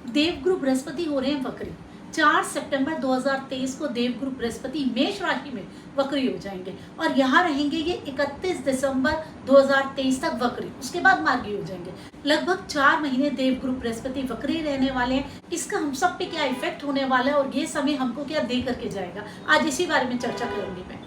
देवगुरु बृहस्पति हो रहे हैं वक्री। 4 सितंबर 2023 को देवगुरु बृहस्पति मेष राशि में वक्री हो जाएंगे और यहाँ रहेंगे ये 31 दिसंबर 2023 तक वक्री, उसके बाद मार्गी हो जाएंगे। लगभग 4 महीने देवगुरु बृहस्पति वक्री रहने वाले हैं। इसका हम सब पे क्या इफेक्ट होने वाला है और ये समय हमको क्या दे करके जाएगा, आज इसी बारे में चर्चा करूंगी मैं।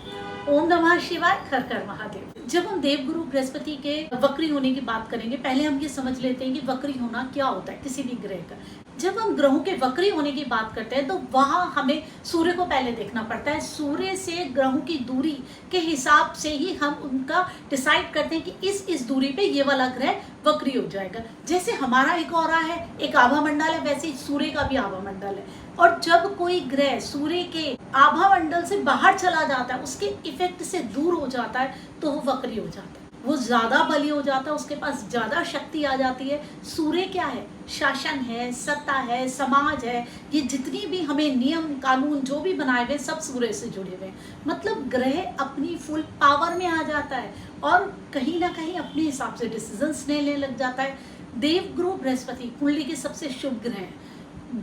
ओम नमः शिवाय, हर हर महादेव। जब हम देवगुरु बृहस्पति के वक्री होने की बात करेंगे, पहले हम ये समझ लेते हैं कि वक्री होना क्या होता है किसी भी ग्रह का। जब हम ग्रहों के वक्री होने की बात करते हैं तो वहां हमें सूर्य को पहले देखना पड़ता है। सूर्य से ग्रहों की दूरी के हिसाब से ही हम उनका डिसाइड करते हैं कि इस दूरी पे ये वाला ग्रह वक्री हो जाएगा। जैसे हमारा एक ऑरा है, एक आभा मंडल है, वैसे ही सूर्य का भी आभा मंडल है। और जब कोई ग्रह सूर्य के आभा मंडल से बाहर चला जाता है, उसके इफेक्ट से दूर हो जाता है, तो वो वक्री हो जाता है, वो ज्यादा बली हो जाता है, उसके पास ज्यादा शक्ति आ जाती है। सूर्य क्या है? शासन है, सत्ता है, समाज है। ये जितनी भी हमें नियम कानून जो भी बनाए हुए सब सूर्य से जुड़े हुए हैं। मतलब ग्रह अपनी फुल पावर में आ जाता है और कहीं ना कहीं अपने हिसाब से डिसीजंस लेने लग जाता है। देवगुरु बृहस्पति कुंडली के सबसे शुभ ग्रह हैं,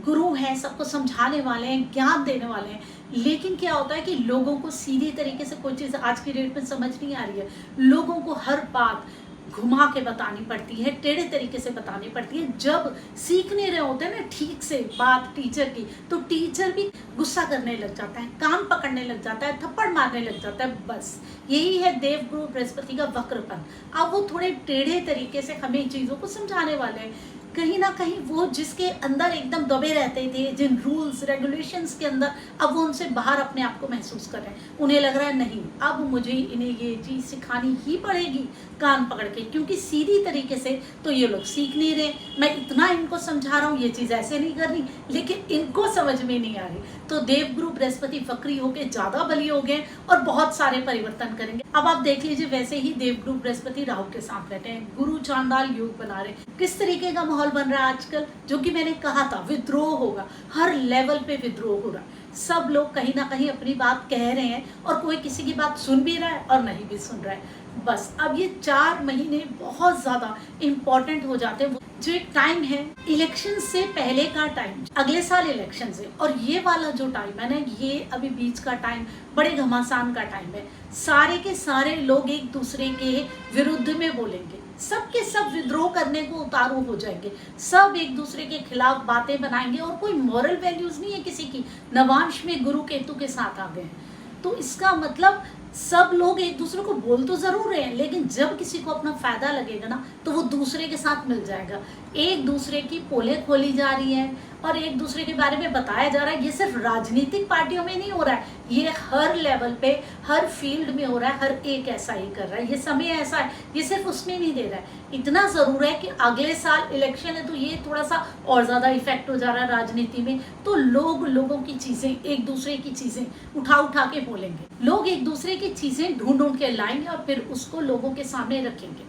गुरु हैं, सबको समझाने वाले हैं, ज्ञान देने वाले हैं। लेकिन क्या होता है कि लोगों को सीधे तरीके से कोई चीज़ आज की डेट में समझ नहीं आ रही है। लोगों को हर बात घुमा के बतानी पड़ती है, टेढ़े तरीके से बतानी पड़ती है। जब सीख नहीं रहे होते हैं ना ठीक से बात टीचर की, तो टीचर भी गुस्सा करने लग जाता है, कान पकड़ने लग जाता है, थप्पड़ मारने लग जाता है। बस यही है देवगुरु बृहस्पति का वक्रपन। अब वो थोड़े टेढ़े तरीके से हमें चीज़ों को समझाने वाले हैं। कहीं ना कहीं वो जिसके अंदर एकदम दबे रहते थे, जिन रूल्स रेगुलेशंस के अंदर, अब वो उनसे बाहर अपने आप को महसूस कर रहे हैं। उन्हें लग रहा है नहीं, अब मुझे इन्हें ये चीज़ सिखानी ही पड़ेगी कान पकड़ के, क्योंकि सीधी तरीके से तो ये लोग सीख नहीं रहे। मैं इतना इनको समझा रहा हूँ ये चीज़ ऐसे नहीं करनी, लेकिन इनको समझ में नहीं आ रही। तो देवगुरु बृहस्पति वक्री होके ज़्यादा बली हो गए और बहुत सारे परिवर्तन करेंगे। अब आप देख लीजिए, वैसे ही देवगुरु बृहस्पति राहु के साथ बैठे हैं, गुरु चांडाल योग बना रहे। किस तरीके का माहौल बन रहा है आजकल, जो कि मैंने कहा था विद्रोह होगा, हर लेवल पे विद्रोह हो रहा है। सब लोग कहीं ना कहीं अपनी बात कह रहे हैं और कोई किसी की बात सुन भी रहा है और नहीं भी सुन रहा है। बस अब ये 4 महीने बहुत ज्यादा इम्पोर्टेंट हो जाते हैं। जो एक टाइम है इलेक्शन से पहले का टाइम, अगले साल इलेक्शन से, और ये वाला जो टाइम है ना, ये अभी बीच का टाइम बड़े घमासान का टाइम है। सारे के सारे लोग एक दूसरे के विरुद्ध में बोलेंगे, सबके सब विद्रोह करने को उतारू हो जाएंगे, सब एक दूसरे के खिलाफ बातें बनाएंगे और कोई मॉरल वैल्यूज नहीं है किसी की। नवांश में गुरु केतु के साथ आ गए हैं, तो इसका मतलब सब लोग एक दूसरे को बोल तो जरूर रहे हैं, लेकिन जब किसी को अपना फायदा लगेगा ना, तो वो दूसरे के साथ मिल जाएगा। एक दूसरे की पोलें खोली जा रही हैं और एक दूसरे के बारे में बताया जा रहा है। ये सिर्फ राजनीतिक पार्टियों में नहीं हो रहा है, ये हर लेवल पे हर फील्ड में हो रहा है। हर एक ऐसा ही कर रहा है, ये समय ऐसा है, ये सिर्फ उसमें नहीं दे रहा है। इतना जरूर है कि अगले साल इलेक्शन है, तो ये थोड़ा सा और ज्यादा इफेक्ट हो जा रहा है राजनीति में। तो लोगों की चीजें, एक दूसरे की चीजें उठा के बोलेंगे, लोग एक दूसरे की चीजें ढूंढ के लाएंगे और फिर उसको लोगों के सामने रखेंगे।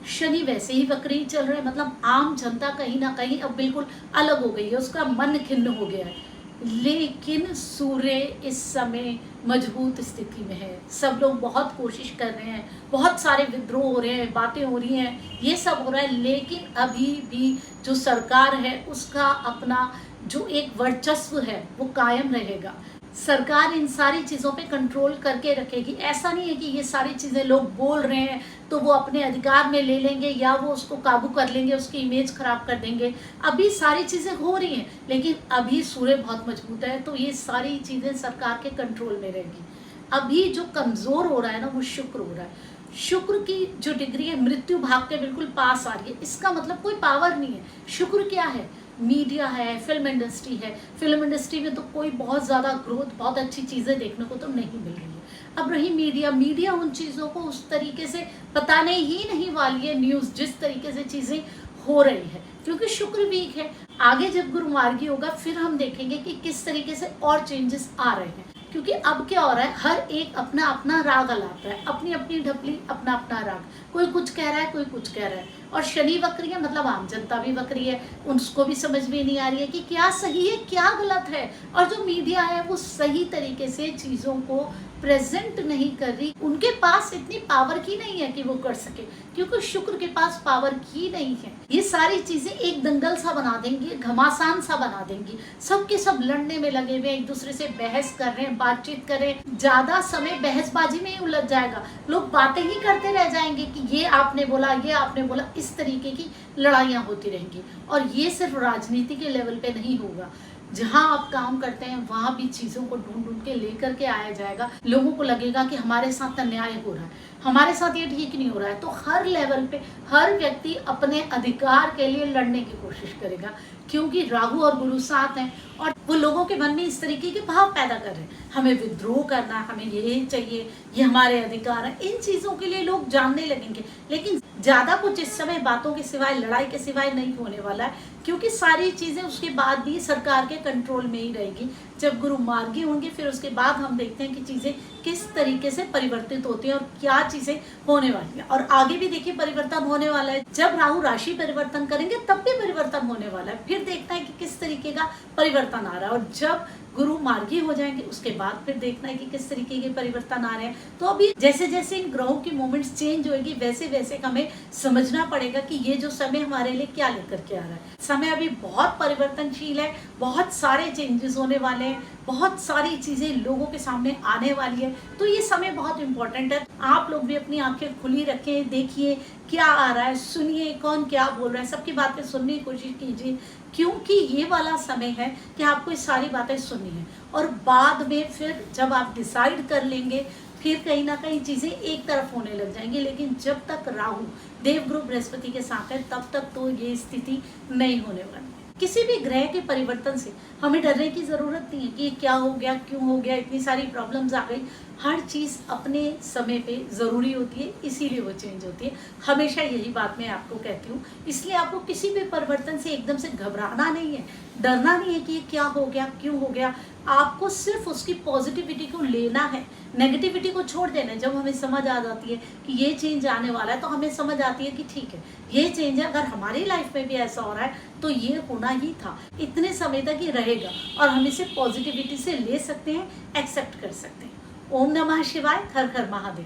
शनि वैसे ही वक्री चल रहे हैं, मतलब आम जनता कहीं ना कहीं अब बिल्कुल अलग हो गई है, उसका मन खिन्न हो गया है। लेकिन सूर्य इस समय मजबूत स्थिति में है। सब लोग बहुत कोशिश कर रहे हैं, बहुत सारे विद्रोह हो रहे हैं, बातें हो रही हैं, ये सब हो रहा है। लेकिन अभी भी जो सरकार है उसका अपना जो एक वर्चस्व है वो कायम रहेगा। सरकार इन सारी चीज़ों पे कंट्रोल करके रखेगी। ऐसा नहीं है कि ये सारी चीज़ें लोग बोल रहे हैं तो वो अपने अधिकार में ले लेंगे या वो उसको काबू कर लेंगे, उसकी इमेज खराब कर देंगे। अभी सारी चीज़ें हो रही हैं, लेकिन अभी सूर्य बहुत मजबूत है, तो ये सारी चीज़ें सरकार के कंट्रोल में रहेगी। अभी जो कमज़ोर हो रहा है ना, वो शुक्र हो रहा है। शुक्र की जो डिग्री है मृत्यु भाग के बिल्कुल पास आ रही है। इसका मतलब कोई पावर नहीं है। शुक्र क्या है? मीडिया है, फिल्म इंडस्ट्री है। फिल्म इंडस्ट्री में तो कोई बहुत ज़्यादा ग्रोथ, बहुत अच्छी चीज़ें देखने को तो नहीं मिल रही है। अब रही मीडिया उन चीज़ों को उस तरीके से बताने ही नहीं वाली है, न्यूज़ जिस तरीके से चीज़ें हो रही है, क्योंकि शुक्र वीक है। आगे जब गुरु मार्गी होगा फिर हम देखेंगे कि किस तरीके से और चेंजेस आ रहे हैं, क्योंकि अब क्या हो रहा है, हर एक अपना अपना राग अलाप रहा है, अपनी अपनी ढपली, अपना अपना राग। कोई कुछ कह रहा है, कोई कुछ कह रहा है। और शनि वक्री है मतलब आम जनता भी वक्री है, उसको भी समझ में नहीं आ रही है कि क्या सही है क्या गलत है। और जो मीडिया है वो सही तरीके से चीज़ों को प्रेजेंट नहीं कर रही, उनके पास इतनी पावर की नहीं है कि वो कर सके, क्योंकि शुक्र के पास पावर की नहीं है। ये सारी चीजें एक दंगल सा बना देंगी, घमासान सा बना देंगी, सबके सब लड़ने में लगे हुए, एक दूसरे से बहस कर रहे हैं, बातचीत कर रहे हैं, ज्यादा समय बहसबाजी में ही उलझ जाएगा, लोग बातें ही करते रह जाएंगे कि ये आपने बोला, ये आपने बोला, इस तरीके की लड़ाइयाँ होती रहेंगी। और ये सिर्फ राजनीति के लेवल पे नहीं होगा, जहां आप काम करते हैं वहां भी चीजों को ढूंढ ढूंढ के लेकर के आया जाएगा। लोगों को लगेगा कि हमारे साथ अन्याय हो रहा है, हमारे साथ ये ठीक नहीं हो रहा है, तो हर लेवल पे हर व्यक्ति अपने अधिकार के लिए लड़ने की कोशिश करेगा, क्योंकि राहु और गुरु साथ हैं और वो लोगों के मन में इस तरीके के भाव पैदा कर रहे हैं, हमें विद्रोह करना, हमें ये चाहिए, ये हमारे अधिकार है। इन चीजों के लिए लोग जानने लगेंगे, लेकिन ज्यादा कुछ इस समय बातों के सिवाय, लड़ाई के सिवाय नहीं होने वाला है, क्योंकि सारी चीजें उसके बाद भी सरकार के कंट्रोल में ही रहेगी। जब गुरु मार्गी होंगे फिर उसके बाद हम देखते हैं कि चीजें किस तरीके से परिवर्तित होती हैं और क्या चीजें होने वाली है। और आगे भी देखिए परिवर्तन होने वाला है, जब राहु राशि परिवर्तन करेंगे तब भी परिवर्तन होने वाला है, फिर देखना है कि किस तरीके का परिवर्तन आ रहा है। और जब गुरु मार्गी हो जाएंगे उसके बाद फिर देखना है कि किस तरीके के परिवर्तन आ रहे हैं। तो अभी जैसे जैसे इन ग्रहों की मूवमेंट्स चेंज होगी वैसे वैसे हमें समझना पड़ेगा कि ये जो समय हमारे लिए क्या लेकर के आ रहा है। समय अभी बहुत परिवर्तनशील है, बहुत सारे चेंजेस होने वाले हैं, बहुत सारी चीजें लोगों के सामने आने वाली है, तो ये समय बहुत इंपॉर्टेंट है। आप लोग भी अपनी आंखें खुली रखें, देखिए क्या आ रहा है, सुनिए कौन क्या बोल रहा है, सबकी बातें सुनने की कोशिश कीजिए, क्योंकि ये वाला समय है कि आपको ये सारी बातें सुननी है। और बाद में फिर जब आप डिसाइड कर लेंगे फिर कहीं ना कहीं चीजें एक तरफ होने लग जाएंगी, लेकिन जब तक राहु देवगुरु बृहस्पति के साथ है तब तक तो ये स्थिति नहीं होने वाली। किसी भी ग्रह के परिवर्तन से हमें डरने की जरूरत नहीं है कि क्या हो गया, क्यों हो गया, इतनी सारी प्रॉब्लम्स आ गई। हर चीज अपने समय पे जरूरी होती है, इसीलिए वो चेंज होती है। हमेशा यही बात मैं आपको कहती हूँ, इसलिए आपको किसी भी परिवर्तन से एकदम से घबराना नहीं है, डरना नहीं है कि ये क्या हो गया, क्यों हो गया। आपको सिर्फ उसकी पॉजिटिविटी को लेना है, नेगेटिविटी को छोड़ देना है। जब हमें समझ आ जाती है कि ये चेंज आने वाला है तो हमें समझ आती है कि ठीक है ये चेंज है, अगर हमारी लाइफ में भी ऐसा हो रहा है तो ये होना ही था, इतने समय तक ये रहेगा, और हम इसे पॉजिटिविटी से ले सकते हैं, एक्सेप्ट कर सकते हैं। ओम नमः शिवाय, हर हर महादेव।